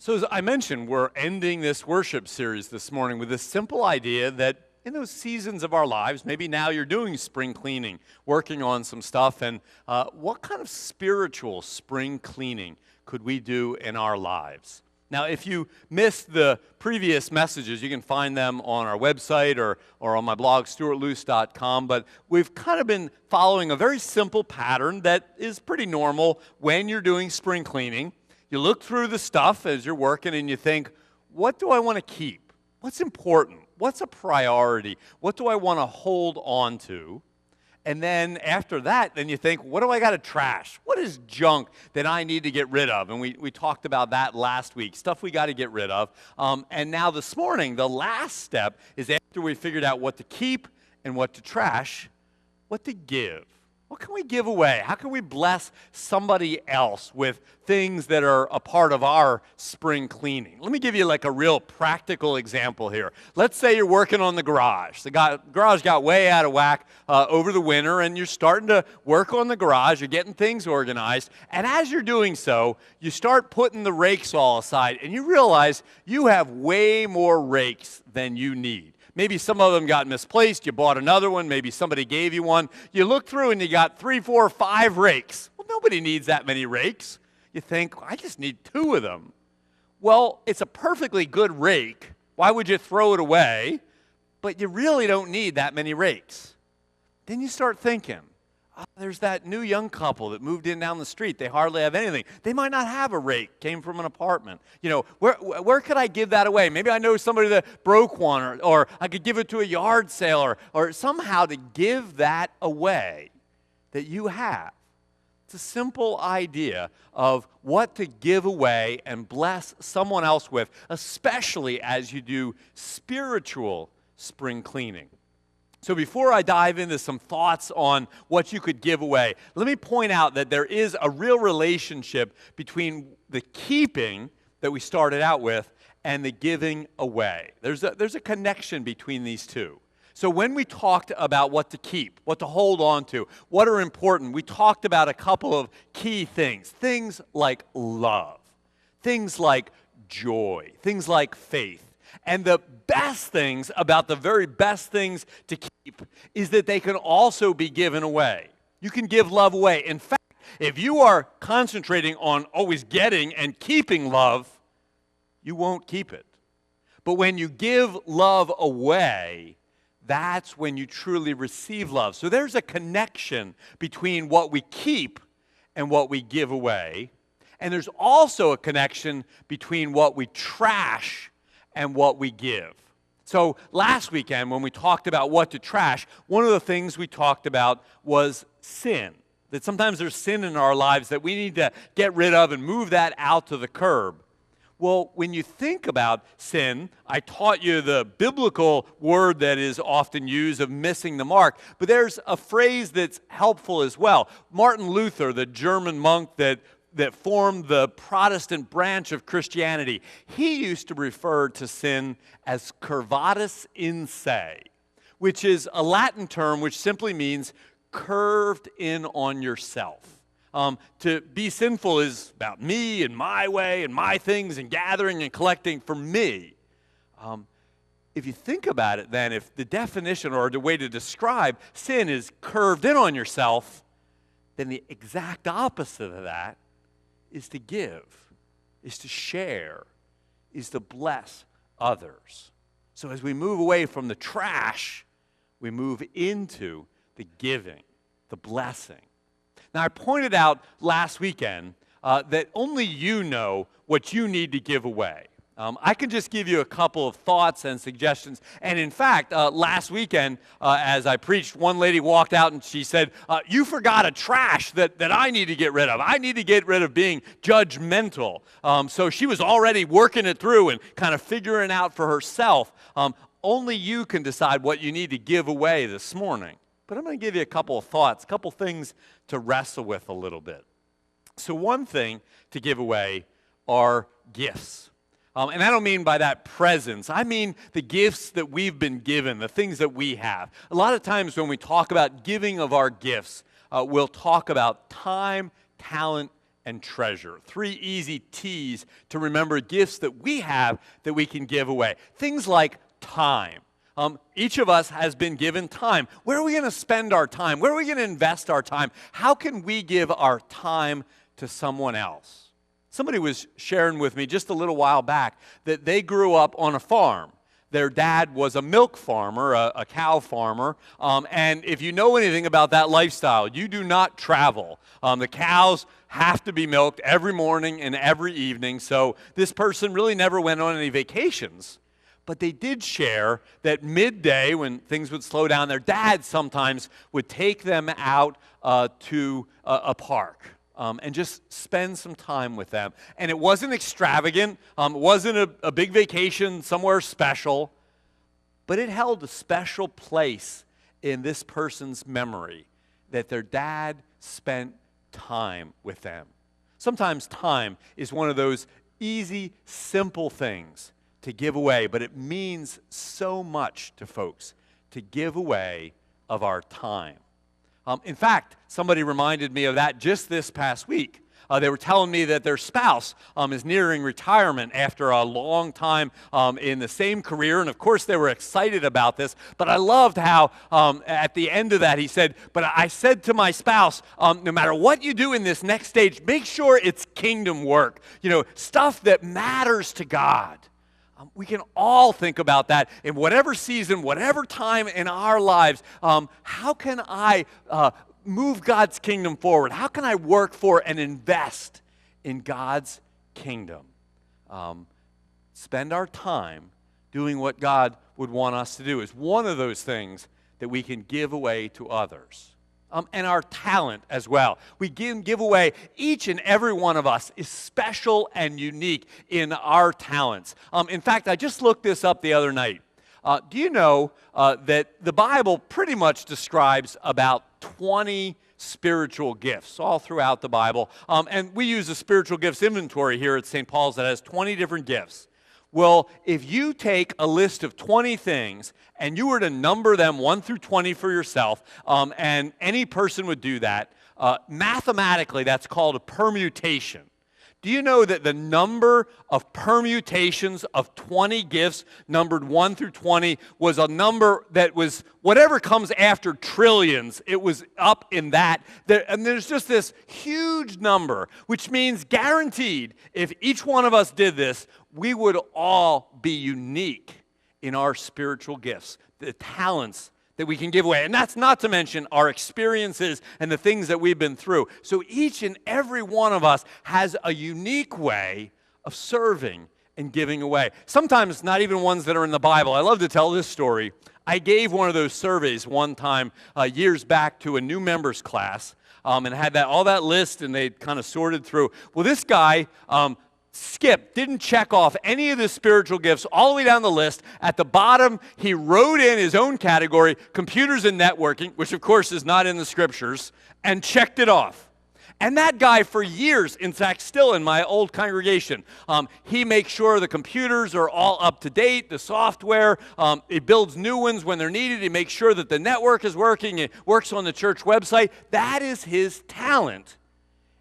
So as I mentioned, we're ending this worship series this morning with this simple idea that in those seasons of our lives, maybe now you're doing spring cleaning, working on some stuff, and what kind of spiritual spring cleaning could we do in our lives? Now, if you missed the previous messages, you can find them on our website or on my blog, stuartluce.com, but we've kind of been following a very simple pattern that is pretty normal when you're doing spring cleaning. You look through the stuff as you're working and you think, what do I want to keep? What's important? What's a priority? What do I want to hold on to? And then after that, then you think, what do I got to trash? What is junk that I need to get rid of? And we talked about that last week, stuff we got to get rid of. And now this morning, the last step is after we figured out what to keep and what to trash, what to give. What can we give away? How can we bless somebody else with things that are a part of our spring cleaning? Let me give you like a real practical example here. Let's say you're working on the garage. The garage got way out of whack over the winter, and you're starting to work on the garage. You're getting things organized. And as you're doing so, you start putting the rakes all aside, and you realize you have way more rakes than you need. Maybe some of them got misplaced. You bought another one. Maybe somebody gave you one. You look through and you got 3, 4, 5 rakes. Well, nobody needs that many rakes. You think, I just need 2 of them. Well, it's a perfectly good rake. Why would you throw it away? But you really don't need that many rakes. Then you start thinking, there's that new young couple that moved in down the street. They hardly have anything. They might not have a rake, came from an apartment. You know, where could I give that away? Maybe I know somebody that broke one, or I could give it to a yard sale, or somehow to give that away that you have. It's a simple idea of what to give away and bless someone else with, especially as you do spiritual spring cleaning. So before I dive into some thoughts on what you could give away, let me point out that there is a real relationship between the keeping that we started out with and the giving away. There's a connection between these two. So when we talked about what to keep, what to hold on to, what are important, we talked about a couple of key things. Things like love, things like joy, things like faith. And the best things about the very best things to keep is that they can also be given away. You can give love away. In fact, if you are concentrating on always getting and keeping love, you won't keep it. But when you give love away, that's when you truly receive love. So there's a connection between what we keep and what we give away. And there's also a connection between what we trash and what we give. So last weekend when we talked about what to trash, one of the things we talked about was sin. That sometimes there's sin in our lives that we need to get rid of and move that out to the curb. Well, when you think about sin, I taught you the biblical word that is often used of missing the mark, but there's a phrase that's helpful as well. Martin Luther, the German monk that formed the Protestant branch of Christianity, he used to refer to sin as curvatus in se, which is a Latin term which simply means curved in on yourself. To be sinful is about me and my way and my things and gathering and collecting for me. If you think about it then, if the definition or the way to describe sin is curved in on yourself, then the exact opposite of that is to give, is to share, is to bless others. So as we move away from the trash, we move into the giving, the blessing. Now, I pointed out last weekend that only you know what you need to give away. I can just give you a couple of thoughts and suggestions. And in fact, last weekend, as I preached, one lady walked out and she said, you forgot a trash that I need to get rid of. I need to get rid of being judgmental. So she was already working it through and kind of figuring out for herself. Only you can decide what you need to give away this morning. But I'm going to give you a couple of thoughts, a couple things to wrestle with a little bit. So one thing to give away are gifts. And I don't mean by that presents. I mean the gifts that we've been given, the things that we have. A lot of times when we talk about giving of our gifts, we'll talk about time, talent, and treasure. 3 easy T's to remember gifts that we have that we can give away. Things like time. Each of us has been given time. Where are we going to spend our time? Where are we going to invest our time? How can we give our time to someone else? Somebody was sharing with me just a little while back that they grew up on a farm. Their dad was a milk farmer, a cow farmer, and if you know anything about that lifestyle, you do not travel. The cows have to be milked every morning and every evening, so this person really never went on any vacations. But they did share that midday, when things would slow down, their dad sometimes would take them out to a park. And just spend some time with them. And it wasn't extravagant. It wasn't a big vacation somewhere special. But it held a special place in this person's memory that their dad spent time with them. Sometimes time is one of those easy, simple things to give away, but it means so much to folks to give away of our time. In fact, somebody reminded me of that just this past week. They were telling me that their spouse is nearing retirement after a long time in the same career, and of course they were excited about this, but I loved how at the end of that he said, but I said to my spouse, no matter what you do in this next stage, make sure it's kingdom work, stuff that matters to God. We can all think about that in whatever season, whatever time in our lives. How can I move God's kingdom forward? How can I work for and invest in God's kingdom? Spend our time doing what God would want us to do is one of those things that we can give away to others. And our talent as well. We give away, each and every one of us is special and unique in our talents. In fact, I just looked this up the other night. Do you know that the Bible pretty much describes about 20 spiritual gifts all throughout the Bible? And we use a spiritual gifts inventory here at St. Paul's that has 20 different gifts. Well, if you take a list of 20 things and you were to number them 1 through 20 for yourself, and any person would do that, mathematically that's called a permutation. Do you know that the number of permutations of 20 gifts, numbered 1 through 20, was a number that was whatever comes after trillions, it was up in that. And there's just this huge number, which means guaranteed, if each one of us did this, we would all be unique in our spiritual gifts, the talents that we can give away. And that's not to mention our experiences and the things that we've been through. So each and every one of us has a unique way of serving and giving away. Sometimes not even ones that are in the Bible. I love to tell this story. I gave one of those surveys one time years back to a new members class and had all that list, and they kind of sorted through. Well, this guy didn't check off any of the spiritual gifts all the way down the list. At the bottom, he wrote in his own category, computers and networking, which of course is not in the scriptures, and checked it off. And that guy for years, in fact, still in my old congregation, he makes sure the computers are all up to date, the software, he builds new ones when they're needed, he makes sure that the network is working, it works on the church website. That is his talent,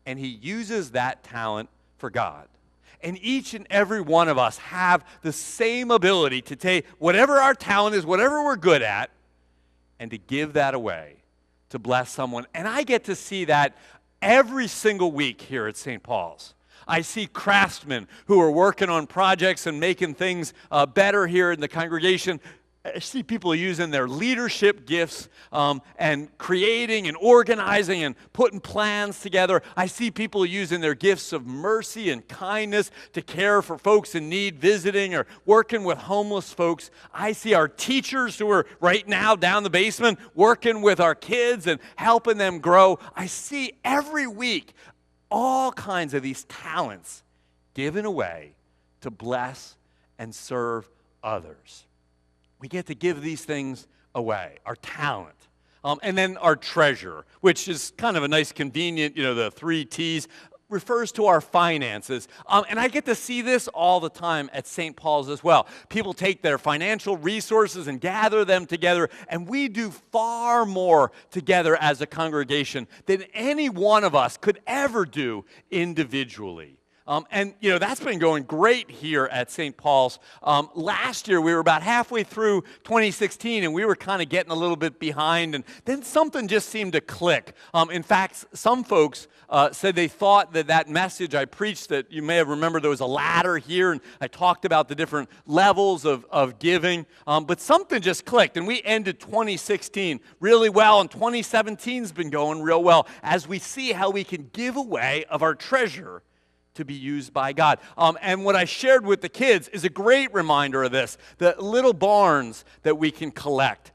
and he uses that talent for God. And each and every one of us have the same ability to take whatever our talent is, whatever we're good at, and to give that away, to bless someone. And I get to see that every single week here at St. Paul's. I see craftsmen who are working on projects and making things better here in the congregation. I see people using their leadership gifts and creating and organizing and putting plans together. I see people using their gifts of mercy and kindness to care for folks in need, visiting or working with homeless folks. I see our teachers who are right now down the basement working with our kids and helping them grow. I see every week all kinds of these talents given away to bless and serve others. We get to give these things away, our talent. And then our treasure, which is kind of a nice, convenient, the 3 T's. refers to our finances. And I get to see this all the time at St. Paul's as well. People take their financial resources and gather them together, and we do far more together as a congregation than any one of us could ever do individually. And, that's been going great here at St. Paul's. Last year, we were about halfway through 2016, and we were kind of getting a little bit behind, and then something just seemed to click. In fact, some folks said they thought that message I preached, that you may have remembered there was a ladder here, and I talked about the different levels of giving, but something just clicked, and we ended 2016 really well, and 2017's been going real well as we see how we can give away of our treasure to be used by God. And what I shared with the kids is a great reminder of this, the little barns that we can collect.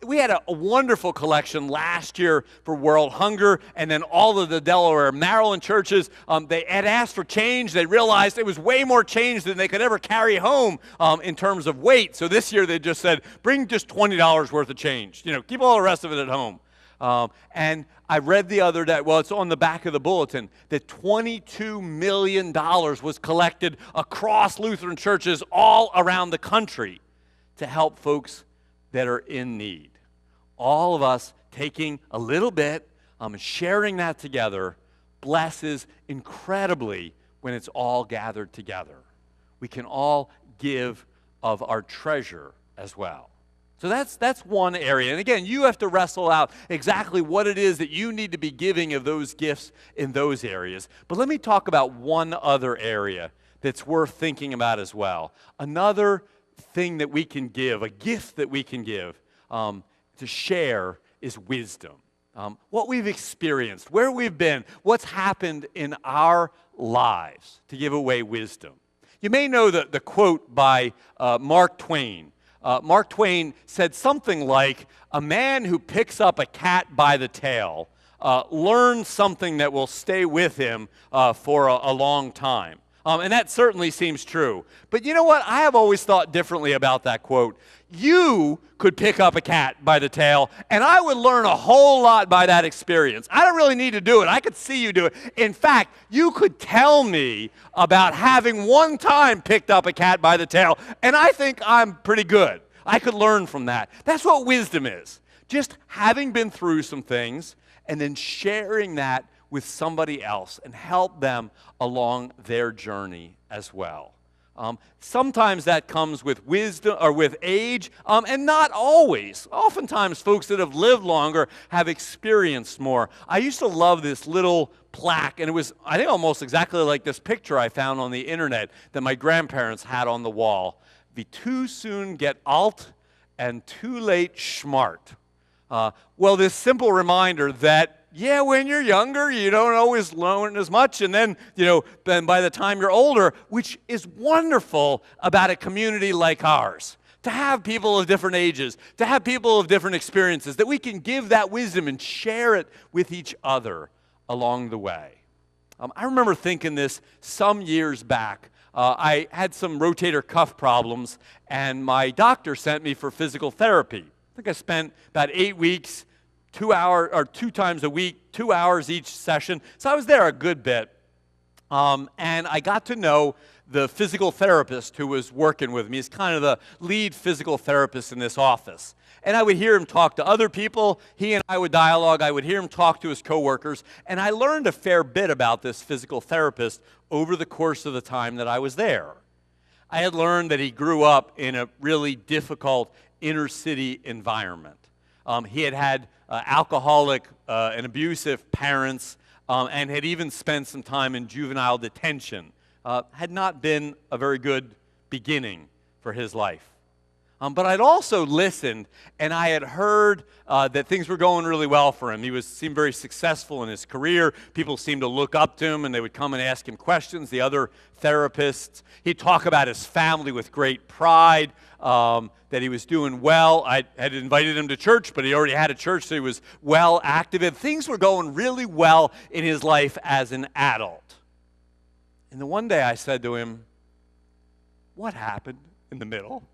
We had a wonderful collection last year for World Hunger, and then all of the Delaware, Maryland churches, they had asked for change. They realized it was way more change than they could ever carry home in terms of weight. So this year they just said, bring just $20 worth of change. Keep all the rest of it at home. And I read the other day, well, it's on the back of the bulletin, that $22 million was collected across Lutheran churches all around the country to help folks that are in need. All of us taking a little bit and sharing that together blesses incredibly when it's all gathered together. We can all give of our treasure as well. So that's one area. And again, you have to wrestle out exactly what it is that you need to be giving of those gifts in those areas. But let me talk about one other area that's worth thinking about as well. Another thing that we can give, a gift that we can give to share, is wisdom. What we've experienced, where we've been, what's happened in our lives to give away wisdom. You may know the quote by Mark Twain. Mark Twain said something like, a man who picks up a cat by the tail learns something that will stay with him for a long time. And that certainly seems true. But you know what? I have always thought differently about that quote. You could pick up a cat by the tail, and I would learn a whole lot by that experience. I don't really need to do it. I could see you do it. In fact, you could tell me about having one time picked up a cat by the tail, and I think I'm pretty good. I could learn from that. That's what wisdom is. Just having been through some things and then sharing that with somebody else and help them along their journey as well. Sometimes that comes with wisdom or with age, and not always. Oftentimes, folks that have lived longer have experienced more. I used to love this little plaque, and it was, I think, almost exactly like this picture I found on the internet that my grandparents had on the wall. Wie too soon get alt and too late schmart. Well, this simple reminder that, yeah, when you're younger, you don't always learn as much, and then, then by the time you're older, which is wonderful about a community like ours, to have people of different ages, to have people of different experiences, that we can give that wisdom and share it with each other along the way. I remember thinking this some years back. I had some rotator cuff problems, and my doctor sent me for physical therapy. I think I spent about 8 weeks, 2 times a week, 2 hours each session. So I was there a good bit. And I got to know the physical therapist who was working with me. He's kind of the lead physical therapist in this office. And I would hear him talk to other people. He and I would dialogue. I would hear him talk to his coworkers. And I learned a fair bit about this physical therapist over the course of the time that I was there. I had learned that he grew up in a really difficult inner city environment. He had alcoholic and abusive parents and had even spent some time in juvenile detention. Had not been a very good beginning for his life. But I'd also listened, and I had heard that things were going really well for him. He seemed very successful in his career. People seemed to look up to him, and they would come and ask him questions, the other therapists. He'd talk about his family with great pride, that he was doing well. I had invited him to church, but he already had a church, so he was well active. And things were going really well in his life as an adult. And then one day I said to him, what happened in the middle?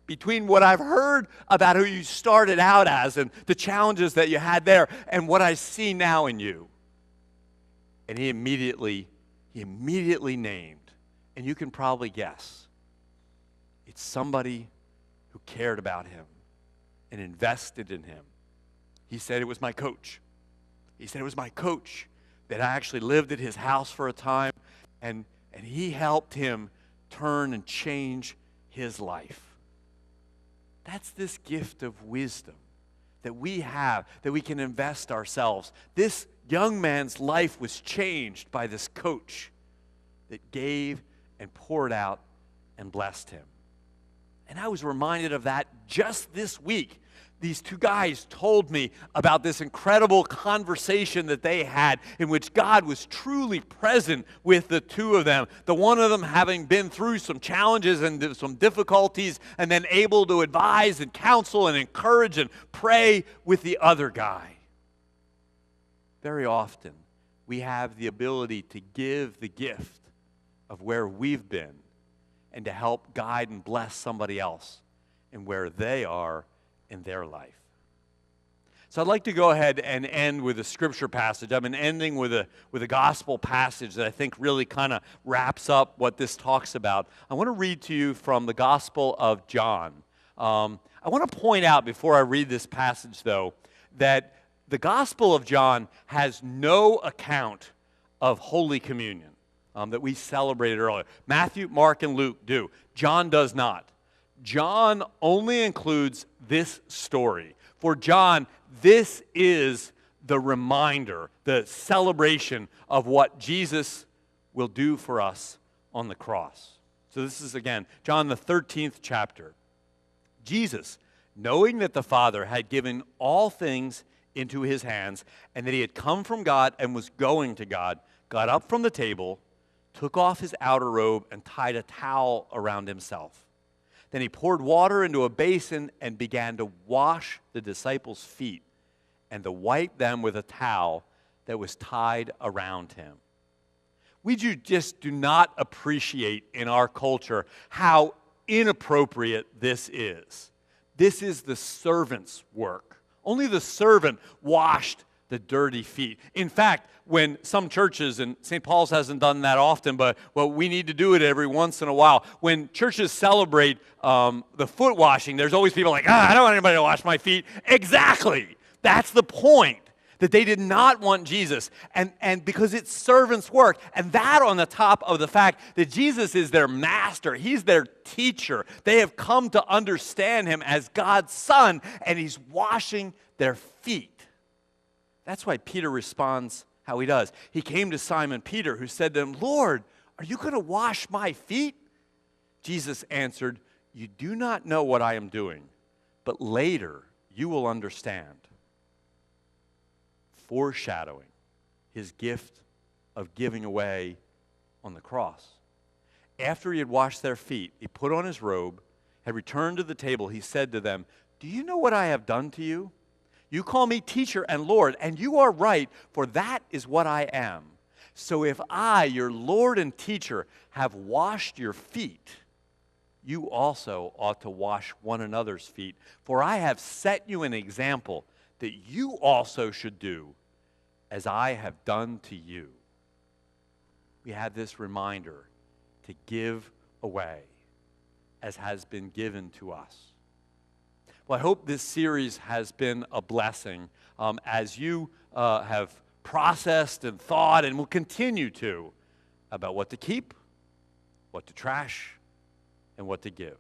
Between what I've heard about who you started out as and the challenges that you had there and what I see now in you. And he immediately named, and you can probably guess, it's somebody who cared about him and invested in him. He said it was my coach. He said it was my coach that I actually lived at his house for a time, and he helped him turn and change his life. That's this gift of wisdom that we have, that we can invest ourselves. This young man's life was changed by this coach that gave and poured out and blessed him. And I was reminded of that just this week. These two guys told me about this incredible conversation that they had in which God was truly present with the two of them. The one of them having been through some challenges and some difficulties and then able to advise and counsel and encourage and pray with the other guy. Very often, we have the ability to give the gift of where we've been and to help guide and bless somebody else in where they are in their life. So I'd like to go ahead and end with a scripture passage. I've been ending with a gospel passage that I think really kind of wraps up what this talks about. I want to read to you from the Gospel of John. I want to point out before I read this passage, though, that the Gospel of John has no account of Holy Communion that we celebrated earlier. Matthew, Mark, and Luke do. John does not. John only includes this story. For John, this is the reminder, the celebration of what Jesus will do for us on the cross. So this is, again, John the 13th chapter. Jesus, knowing that the Father had given all things into his hands and that he had come from God and was going to God, got up from the table, took off his outer robe, and tied a towel around himself. Then he poured water into a basin and began to wash the disciples' feet and to wipe them with a towel that was tied around him. We just do not appreciate in our culture how inappropriate this is. This is the servant's work. Only the servant washed the dirty feet. In fact, when some churches, and St. Paul's hasn't done that often, but we need to do it every once in a while. When churches celebrate the foot washing, there's always people like, I don't want anybody to wash my feet. Exactly. That's the point, that they did not want Jesus. And because it's servant's work, and that on the top of the fact that Jesus is their master, he's their teacher. They have come to understand him as God's son, and he's washing their feet. That's why Peter responds how he does. He came to Simon Peter, who said to him, Lord, are you going to wash my feet? Jesus answered, you do not know what I am doing, but later you will understand. Foreshadowing his gift of giving away on the cross. After he had washed their feet, he put on his robe, had returned to the table. He said to them, do you know what I have done to you? You call me teacher and Lord, and you are right, for that is what I am. So if I, your Lord and teacher, have washed your feet, you also ought to wash one another's feet. For I have set you an example that you also should do as I have done to you. We have this reminder to give away as has been given to us. Well, I hope this series has been a blessing as you have processed and thought and will continue to about what to keep, what to trash, and what to give.